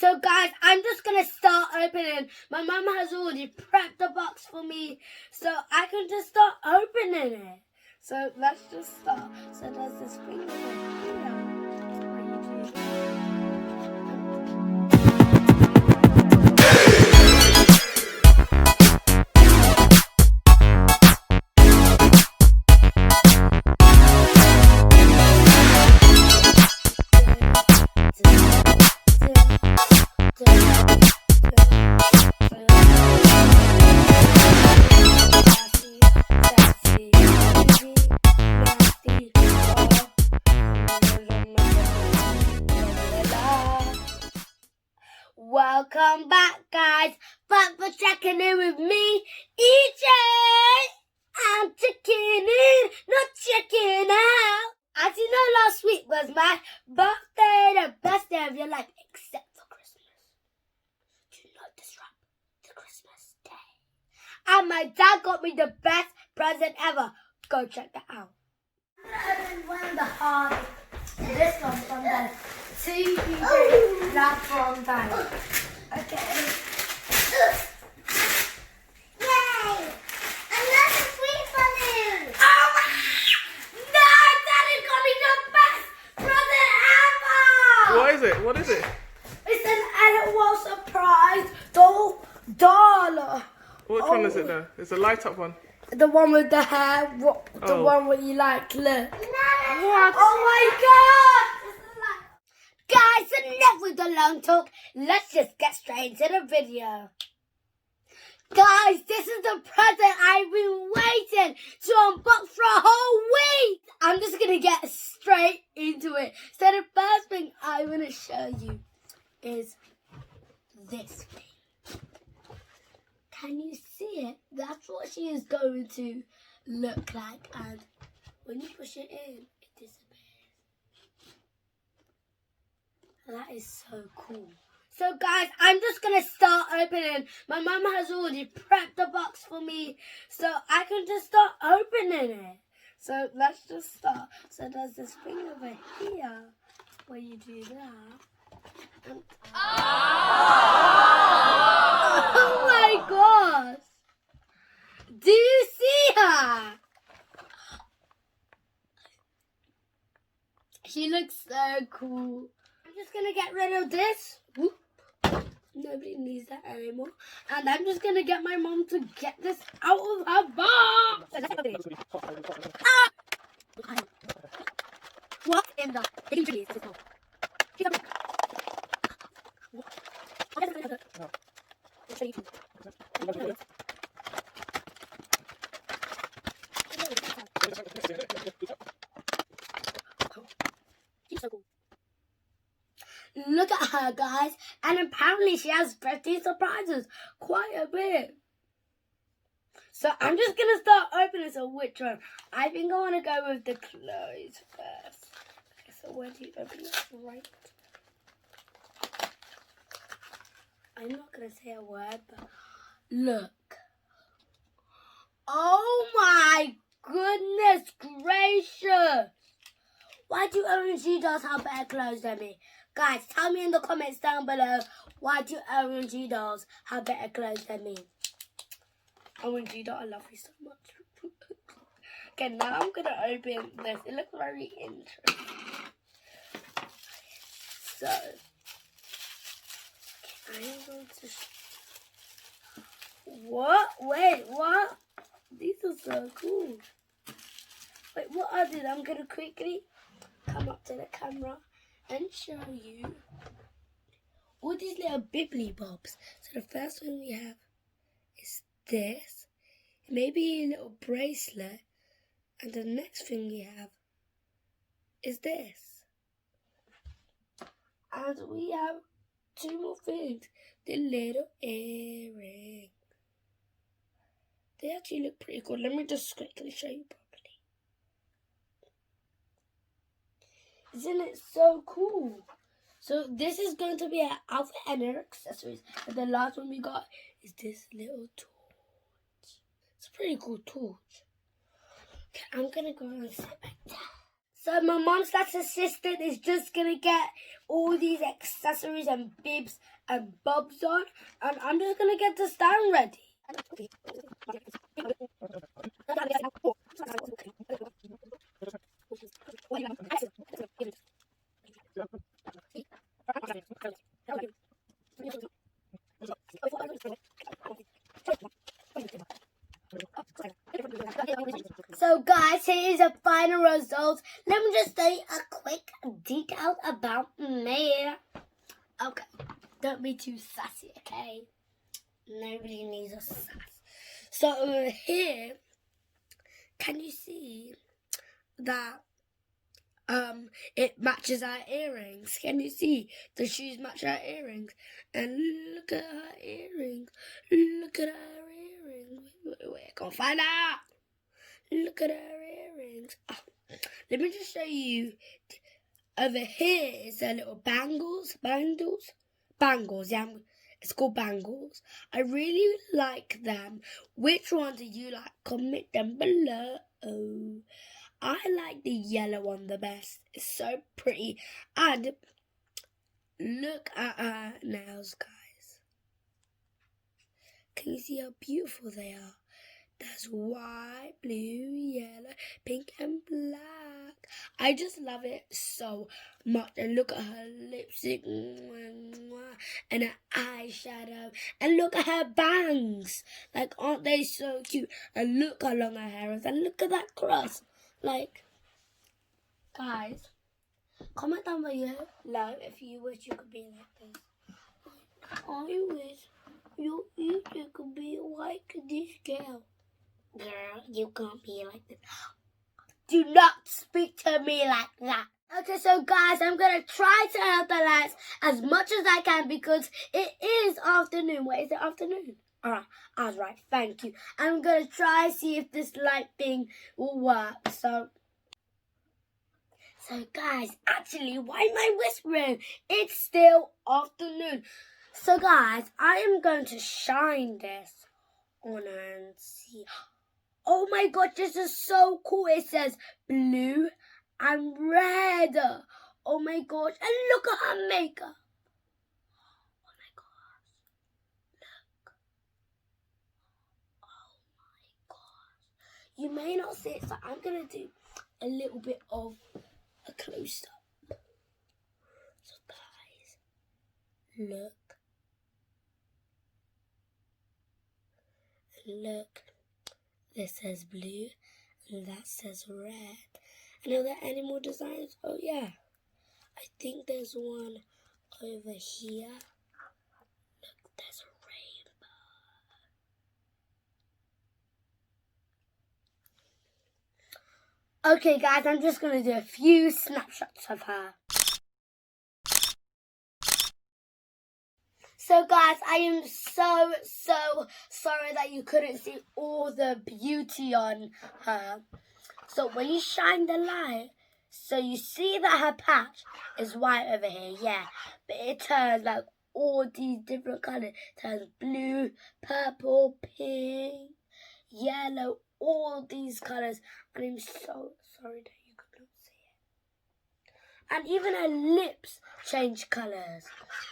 So guys, I'm just going to start opening. My mum has already prepped the box for me, so I can just start opening it. So let's just start. So there's this thing over here. Welcome back, guys. Back for checking in with me, EJ. I'm checking in, not checking out. As you know, last week was my birthday, the best day of your life, except for Christmas. Do not disrupt the Christmas day. And my dad got me the best present ever. Go check that out. I'm going to open one of the hardest. This one from the TV, not from that. Okay. Yay! Another sweet balloon! Oh my! No! Daddy got me the best present ever! What is it? What is it? It's an annual surprise dollar. Which one is it though? It's a light up one. The one with the hair, the one where you like, look. What? Oh my god! Guys, enough with the long talk. Let's just get straight into the video. Guys, this is the present I've been waiting to unbox for a whole week. I'm just going to get straight into it. So the first thing I want to show you is this thing. Can you see it? That's what she is going to look like. And when you push it in, it disappears. That is so cool. So guys, I'm just going to start opening. My mum has already prepped the box for me, so I can just start opening it. So let's just start. So there's this thing over here where you do that. And oh my gosh! Do you see her? She looks so cool. I'm just going to get rid of this. Whoop. Nobody needs that anymore. And I'm just going to get my mom to get this out of her box. Ah! What in the... She's so cool. Look at her, guys. And apparently she has birthday surprises. Quite a bit. So I'm just going to start opening. So which one? I think I want to go with the clothes first. Okay, so where do you open it? Right. I'm not going to say a word, but look. Oh my goodness gracious. Why do OMG dolls have better clothes than me? Guys, tell me in the comments down below, why do OMG dolls have better clothes than me? OMG doll, I love you so much. Okay, now I'm going to open this. It looks very interesting. So, okay, I'm going to... What? Wait, what? These are so cool. Wait, what I did, I'm going to quickly come up to the camera and show you all these little bibbly bobs. So the first one we have is this. Maybe a little bracelet. And the next thing we have is this. And we have two more things. The little earring. They actually look pretty cool. Let me just quickly show you properly. Isn't it so cool? So this is going to be an outfit and her accessories. And the last one we got is this little torch. It's a pretty cool torch. Okay, I'm going to go and sit back down. So my mom's assistant is just gonna get all these accessories and bibs and bobs on, and I'm just gonna get the stand ready. So guys, here is the final result. Let me just say a quick detail about me. Okay, don't be too sassy, okay? Nobody needs a sass. So over here, can you see that it matches our earrings? Can you see the shoes match our earrings? And look at her earrings. Look at her earrings. Wait, I can't find out. Look at her earrings. Oh, let me just show you. Over here is the little bangles. Bangles, yeah. It's called bangles. I really like them. Which one do you like? Comment them below. I like the yellow one the best. It's so pretty. And look at her nails, guys. Can you see how beautiful they are? There's white, blue, yellow, pink and black. I just love it so much. And look at her lipstick and her eyeshadow. And look at her bangs. Like, aren't they so cute? And look how long her hair is. And look at that cross. Like, guys, comment down below if you wish you could be like this. I wish you could be like this girl. Girl, you can't be like this. Do not speak to me like that. Okay, so guys, I'm going to try to help the lights as much as I can because it is afternoon. Wait, is it afternoon? Alright, I was right. Thank you. I'm going to try see if this light thing will work. So guys, actually, why am I whispering? It's still afternoon. So guys, I am going to shine this on and see. Oh my god, this is so cool. It says blue and red. Oh my gosh. And look at her makeup. Oh my gosh. Look. Oh my gosh. You may not see it, so I'm going to do a little bit of a close-up. So guys, look. Look. This says blue, and that says red. And are there any more designs? Oh yeah, I think there's one over here. Look, there's a rainbow. Okay guys, I'm just going to do a few snapshots of her. So guys, I am so sorry that you couldn't see all the beauty on her. So when you shine the light, so you see that her patch is white over here, yeah. But it turns like all these different colours. It turns blue, purple, pink, yellow, all these colours. And I'm so sorry that you couldn't see it. And even her lips change colours.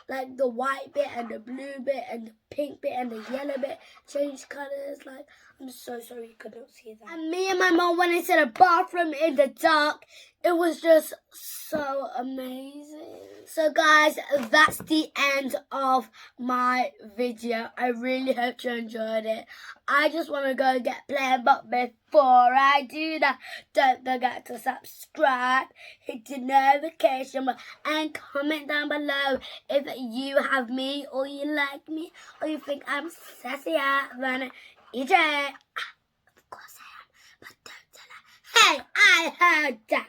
Like the white bit and the blue bit and the pink bit and the yellow bit change colours. Like, I'm so sorry you couldn't see that. And me and my mom went into the bathroom in the dark. It was just so amazing. So guys, that's the end of my video. I really hope you enjoyed it. I just want to go get playing, but before I do that, don't forget to subscribe, hit the notification bell, and comment down below if you have me or you like me or you think I'm sassier than EJ. Of course I am, but don't tell her. Hey, I heard that.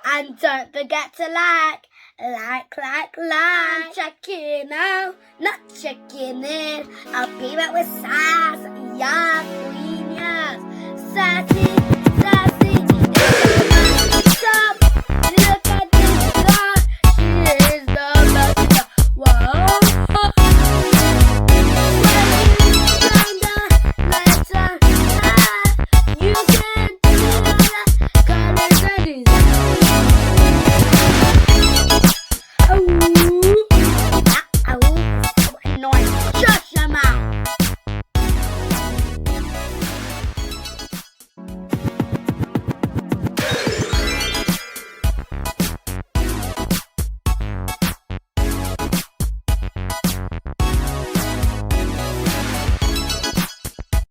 And don't forget to like. I'm checking out, not checking in. I'll be back with sass, yeah, queen, yes, sassy.